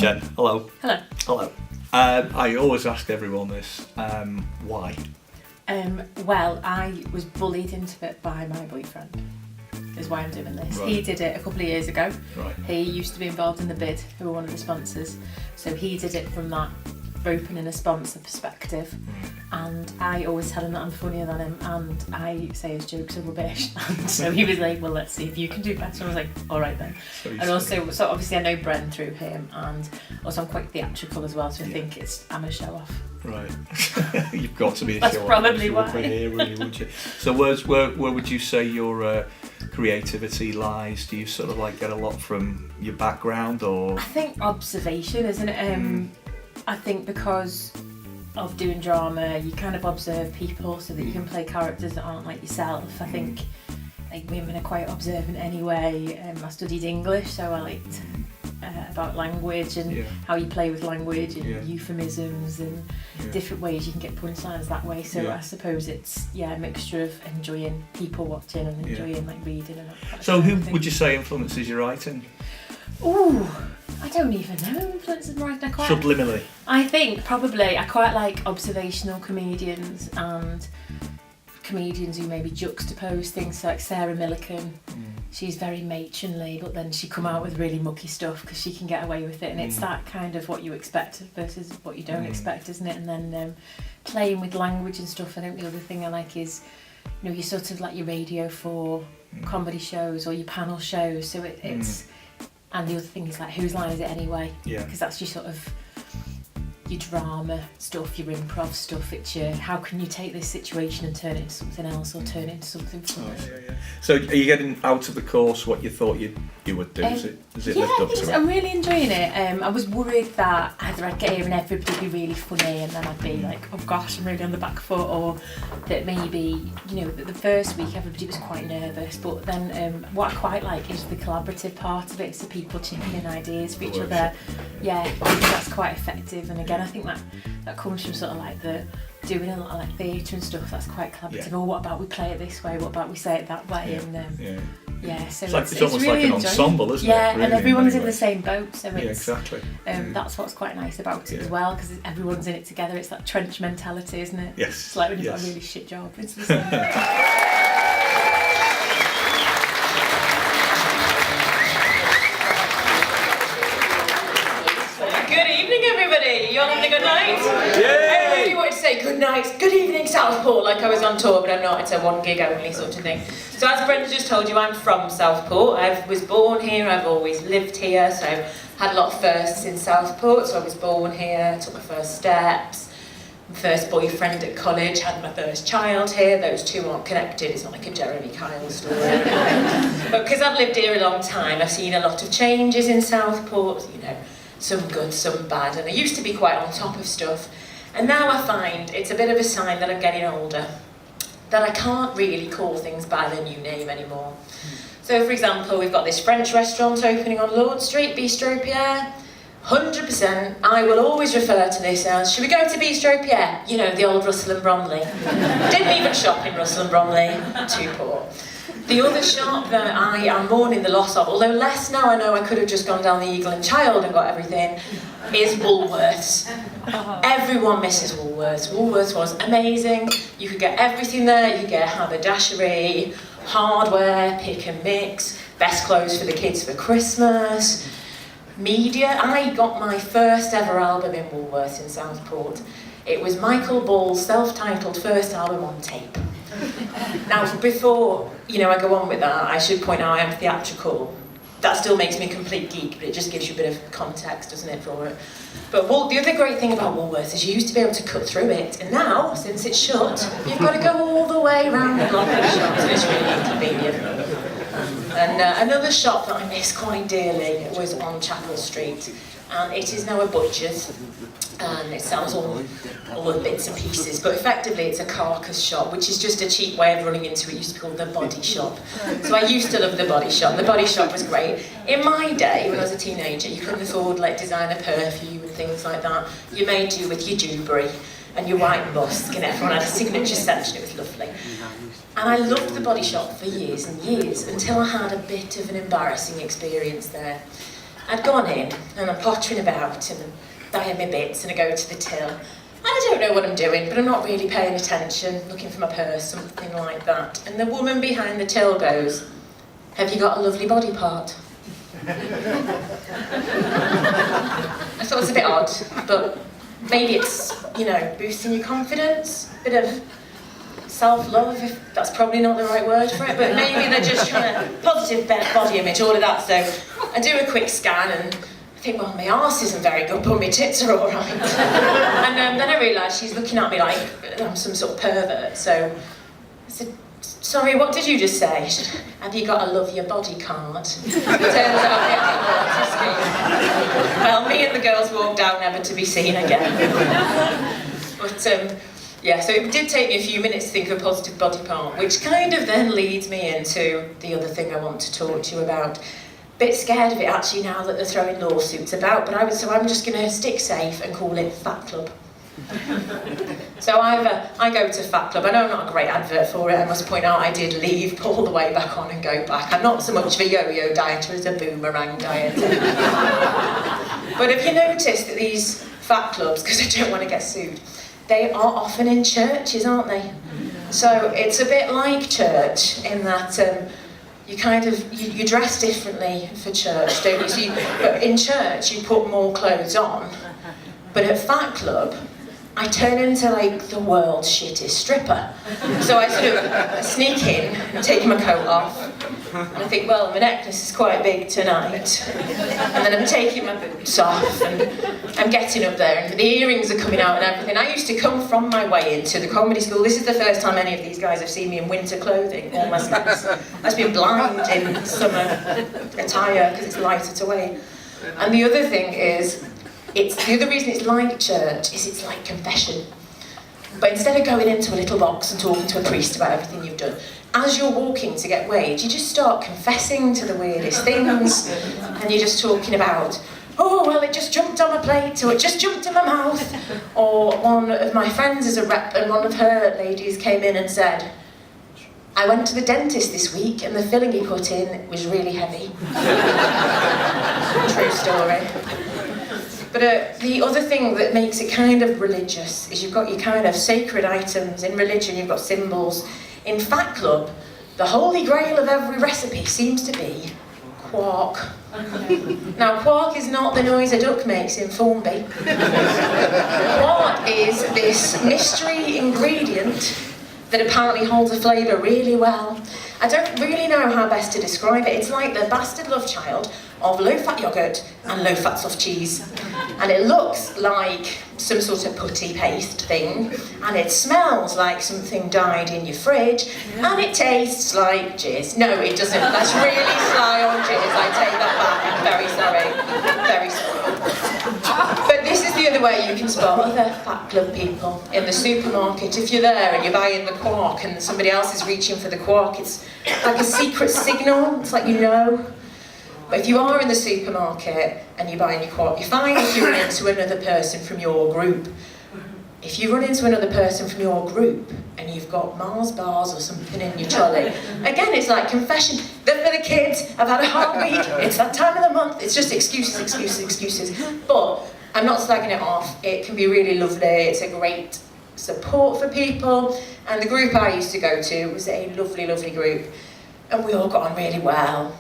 Jen, hello. Hello. Hello. I always ask everyone this, why? Well, I was bullied into it by my boyfriend, is why I'm doing this. Right. He did it a couple of years ago. Right. He used to be involved in the bid, who were one of the sponsors. So he did it from that opening a sponsor perspective. And I always tell him that I'm funnier than him, and I say his jokes are rubbish. And so he was like, well, let's see if you can do better. I was like, all right then. And also, so obviously I know Bren through him, and also I'm quite theatrical as well, so I think I'm a show off. Right. You've got to be a That's show off. probably why. Here, really, would you? So where would you say your creativity lies? Do you sort of like get a lot from your background, or? I think observation, isn't it? I think because of doing drama, you kind of observe people so that you can play characters that aren't like yourself. I think like women are quite observant anyway. I studied English, so I liked about language and how you play with language and euphemisms and different ways you can get punchlines that way. So I suppose it's a mixture of enjoying people watching and enjoying like reading and that. So who would you say influences your writing? Ooh, I don't even know who influences my writing. Subliminally. I think probably I quite like observational comedians and comedians who maybe juxtapose things. So like Sarah Millican, she's very matronly, but then she come out with really mucky stuff because she can get away with it, and it's that kind of what you expect versus what you don't expect, isn't it? And then playing with language and stuff. I think the other thing I like is, you know, you sort of like your Radio 4 comedy shows or your panel shows. So it's and the other thing is like, whose line is it anyway? Yeah. Because that's your sort of your drama stuff, your improv stuff. It's your how can you take this situation and turn it into something else or turn it into something funny. So are you getting out of the course what you thought you would do? Is it lived up to it? I'm really enjoying it. I was worried that either I'd get here and everybody would be really funny and then I'd be like, oh gosh, I'm really on the back foot, or that maybe, you know, the first week everybody was quite nervous, but then what I quite like is the collaborative part of it, so people chipping in ideas for each other. Yeah, I think that's quite effective, and again I think that comes from sort of like the doing a lot of like theatre and stuff. That's quite collaborative. Or what about we play it this way? What about we say it that way? And so it's it's almost really like an ensemble, isn't it? Yeah, Really, and everyone's in the same boat, so it's exactly. That's what's quite nice about it as well, because everyone's in it together. It's that trench mentality, isn't it? Yes. It's like when you've got a really shit job. It's the same. You're having a good night? Yay! I really wanted to say good night, good evening Southport, like I was on tour, but I'm not. It's a one gig only sort of thing. So as Brenda just told you, I'm from Southport. I was born here, I've always lived here, so had a lot of firsts in Southport. So I was born here, took my first steps, my first boyfriend at college, had my first child here. Those two aren't connected, it's not like a Jeremy Kyle story. But because I've lived here a long time, I've seen a lot of changes in Southport, you know, some good, some bad, and I used to be quite on top of stuff, and now I find it's a bit of a sign that I'm getting older, that I can't really call things by their new name anymore. So for example, we've got this French restaurant opening on Lord Street, Bistro Pierre. 100%, I will always refer to this as, should we go to Bistro Pierre? You know, the old Russell and Bromley. Didn't even shop in Russell and Bromley, too poor. The other shop that I am mourning the loss of, although less now, I know I could have just gone down the Eagle and Child and got everything, is Woolworths. Everyone misses Woolworths. Woolworths was amazing. You could get everything there. You could get haberdashery, hardware, pick and mix, best clothes for the kids for Christmas, media. I got my first ever album in Woolworths in Southport. It was Michael Ball's self-titled first album on tape. Now, before I go on with that, I should point out I am theatrical. That still makes me a complete geek, but it just gives you a bit of context, doesn't it, for it? But the other great thing about Woolworths is you used to be able to cut through it, and now, since it's shut, you've got to go all the way around the block of the shop, so it's really inconvenient. And another shop that I miss quite dearly was on Chapel Street, and it is now a butcher's. And it sells all the bits and pieces, but effectively it's a carcass shop, which is just a cheap way of running into it. It used to be called the Body Shop. So I used to love the Body Shop. The Body Shop was great. In my day, when I was a teenager, you couldn't afford like designer perfume and things like that. You made do with your Juniper and your white musk, and everyone had a signature section. It was lovely. And I loved the Body Shop for years and years, until I had a bit of an embarrassing experience there. I'd gone in and I'm pottering about and buying my bits, and I go to the till. And I don't know what I'm doing, but I'm not really paying attention, looking for my purse, something like that. And the woman behind the till goes, "Have you got a lovely body part?" I thought it was a bit odd, but maybe it's, you know, boosting your confidence, a bit of self-love, if that's probably not the right word for it, but maybe they're just trying to positive body image, all of that. So I do a quick scan and I think, well, my arse isn't very good, but my tits are all right. And then I realise she's looking at me like I'm some sort of pervert. So I said, "Sorry, what did you just say?" She said, "Have you got a love your body card?" Turns out well, me and the girls walked out, never to be seen again. But yeah, so it did take me a few minutes to think of a positive body part, which kind of then leads me into the other thing I want to talk to you about. Bit scared of it actually now that they're throwing lawsuits about, but I'm just going to stick safe and call it Fat Club. So I go to Fat Club. I know I'm not a great advert for it. I must point out I did leave, pull the way back on and go back. I'm not so much of a yo-yo dieter as a boomerang dieter. But have you noticed that these Fat Clubs, because I don't want to get sued, they are often in churches, aren't they? So it's a bit like church in that you kind of, you dress differently for church, don't you? So but in church you put more clothes on, but at Fat Club I turn into like the world's shittest stripper. So I sort of sneak in and take my coat off, and I think, well, my necklace is quite big tonight. And then I'm taking my boots off and I'm getting up there and the earrings are coming out and everything. I used to come from my way into the comedy school. This is the first time any of these guys have seen me in winter clothing, almost. I've been blind in summer attire because it's lighter to weigh. And the other thing is, the other reason it's like church is it's like confession. But instead of going into a little box and talking to a priest about everything you've done, as you're walking to get weighed, you just start confessing to the weirdest things, and you're just talking about, "Oh, well, it just jumped on my plate," or "It just jumped in my mouth." Or one of my friends is a rep, and one of her ladies came in and said, "I went to the dentist this week and the filling he put in was really heavy." True story. But the other thing that makes it kind of religious is you've got your kind of sacred items. In religion, you've got symbols. In Fat Club, the holy grail of every recipe seems to be quark. Now, quark is not the noise a duck makes in Formby. Quark is this mystery ingredient that apparently holds a flavour really well. I don't really know how best to describe it. It's like the bastard love child of low-fat yoghurt and low-fat soft cheese. And it looks like some sort of putty paste thing, and it smells like something died in your fridge, and it tastes like jizz. No, it doesn't. That's really sly on jizz. I take that back. I'm very sorry. Very sorry. But this is the other way you can spot other Fat Club people. In the supermarket, if you're there and you're buying the quark and somebody else is reaching for the quark, it's like a secret signal. It's like you know. But if you are in the supermarket and you're buying your quark, you're fine if you run into another person from your group. If you run into another person from your group and you've got Mars bars or something in your trolley, again, it's like confession. They're for the kids, I've had a hard week, it's that time of the month, it's just excuses, excuses, excuses. But I'm not slagging it off, it can be really lovely, it's a great support for people. And the group I used to go to was a lovely, lovely group, and we all got on really well.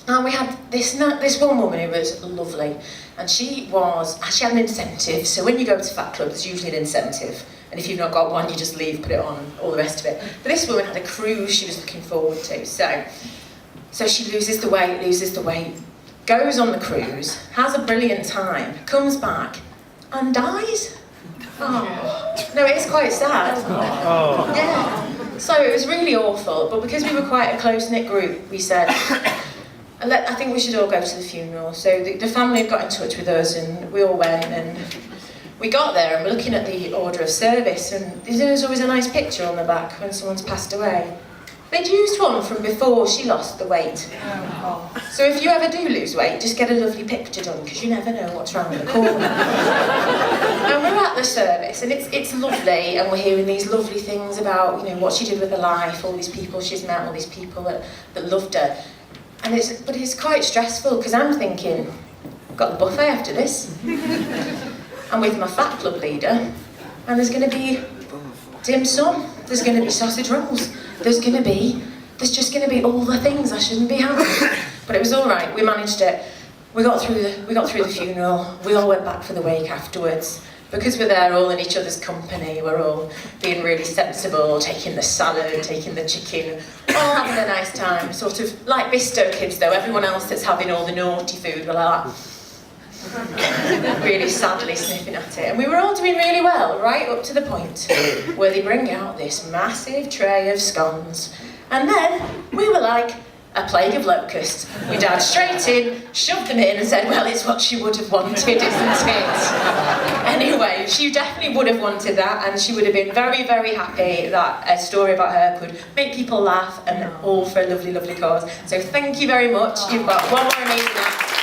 And we had this one woman who was lovely, and she had an incentive. So when you go to Fat Club, there's usually an incentive, and if you've not got one, you just leave, put it on, and all the rest of it. But this woman had a cruise she was looking forward to, so she loses the weight, goes on the cruise, has a brilliant time, comes back, and dies. Oh, no, it's quite sad. Oh. Yeah. So it was really awful, but because we were quite a close-knit group, we said, I think we should all go to the funeral. So the family had got in touch with us and we all went, and we got there and we're looking at the order of service, and there's always a nice picture on the back when someone's passed away. They'd used one from before she lost the weight. So if you ever do lose weight, just get a lovely picture done, because you never know what's round the corner. And we're at the service, and it's lovely, and we're hearing these lovely things about, you know, what she did with her life, all these people she's met, all these people that loved her. But it's quite stressful, because I'm thinking, I've got the buffet after this. I'm with my fat club leader, and there's going to be dim sum, there's going to be sausage rolls, there's just going to be all the things I shouldn't be having. But it was all right, we managed it. We got through the funeral, we all went back for the wake afterwards. Because we're there all in each other's company, we're all being really sensible, taking the salad, taking the chicken, all having a nice time. Sort of like Bisto kids though, everyone else that's having all the naughty food, we're like really sadly sniffing at it. And we were all doing really well, right up to the point where they bring out this massive tray of scones. And then we were like, a plague of locusts. We dived straight in, shoved them in and said, well, it's what she would have wanted, isn't it? Anyway, she definitely would have wanted that, and she would have been very, very happy that a story about her could make people laugh, and all for a lovely, lovely cause. So thank you very much. You've got one more amazing act.